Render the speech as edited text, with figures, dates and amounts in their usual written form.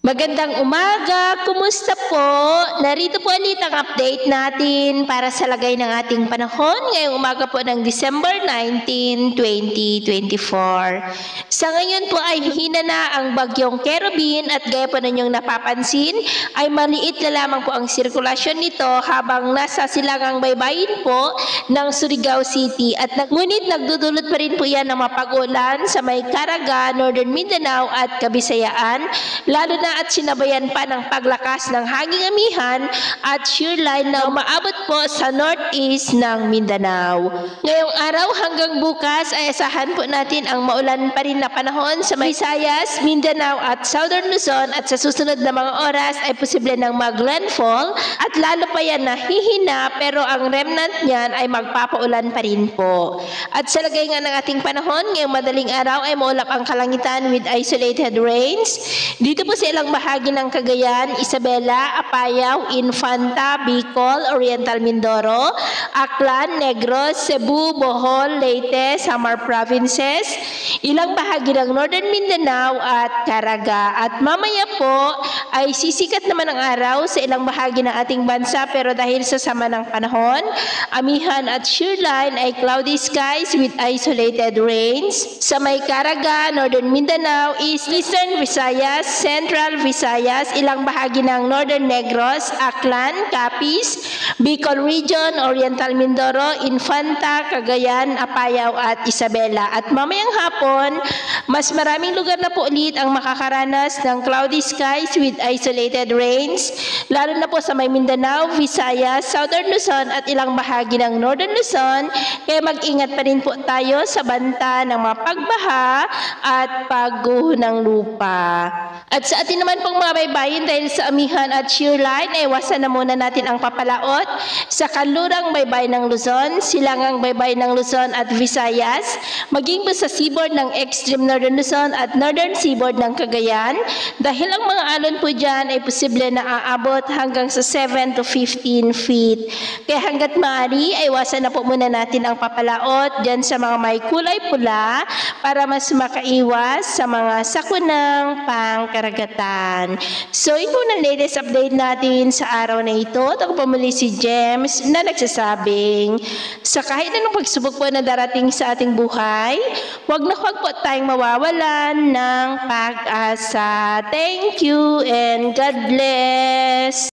Magandang umaga! Kumusta po? Narito po ulit ang update natin para sa lagay ng ating panahon ngayong umaga po ng December 19, 2024. Sa ngayon po ay hina na ang bagyong Kerubin at gaya po ninyong napapansin ay maliit na lamang po ang sirkulasyon nito habang nasa silangang baybayin po ng Surigao City at ngunit nagdudulot pa rin po yan ng mapag-ulan sa may Caraga, Northern Mindanao at Kabisayaan, lalo na at sinabayan pa ng paglakas ng hanging amihan at shear line na umaabot po sa northeast ng Mindanao. Ngayong araw hanggang bukas ay asahan po natin ang maulan pa rin na panahon sa Visayas, Mindanao at Southern Luzon at sa susunod na mga oras ay posible ng mag-landfall at lalo pa yan na hihina pero ang remnant niyan ay magpapaulan pa rin po. At sa lagay nga ng ating panahon, ngayong madaling araw ay maulap ang kalangitan with isolated rains. Dito po sa ilang bahagi ng Cagayan, Isabela, Apayao, Infanta, Bicol, Oriental Mindoro, Aklan, Negros, Cebu, Bohol, Leyte, Samar Provinces, ilang bahagi ng Northern Mindanao at Caraga. At mamaya po ay sisikat naman ang araw sa ilang bahagi ng ating bansa pero dahil sa sama ng panahon, amihan at shear line ay cloudy skies with isolated rains. Sa may Caraga, Northern Mindanao, Eastern Visayas, Central Visayas, ilang bahagi ng Northern Negros, Aklan, Capiz, Bicol Region, Oriental Mindoro, Infanta, Cagayan, Apayao at Isabela. At mamayang hapon, mas maraming lugar na po ulit ang makakaranas ng cloudy skies with isolated rains, lalo na po sa may Mindanao, Visayas, Southern Luzon at ilang bahagi ng Northern Luzon. Kaya mag-ingat pa rin po tayo sa banta ng mga pagbaha at pagguho ng lupa. At sa atin naman pong mga baybayin dahil sa amihan at shear line, ay iwasan na muna natin ang papalaot sa kanlurang baybay ng Luzon, silangang baybay ng Luzon at Visayas, maging po sa seaboard ng extreme Northern Luzon at Northern Seaboard ng Cagayan dahil ang mga alon po dyan ay posible na aabot hanggang sa 7 to 15 feet. Kaya hanggat maaari ay iwasan na po muna natin ang papalaot dyan sa mga may kulay pula para mas makaiwas sa mga sakunang pangkaragatan. So, ito na latest update natin sa araw na ito. Ako po muli si James na nagsasabing sa kahit anong pagsubok po na darating sa ating buhay, huwag na huwag po tayong mawawalan ng pag-asa. Thank you and God bless!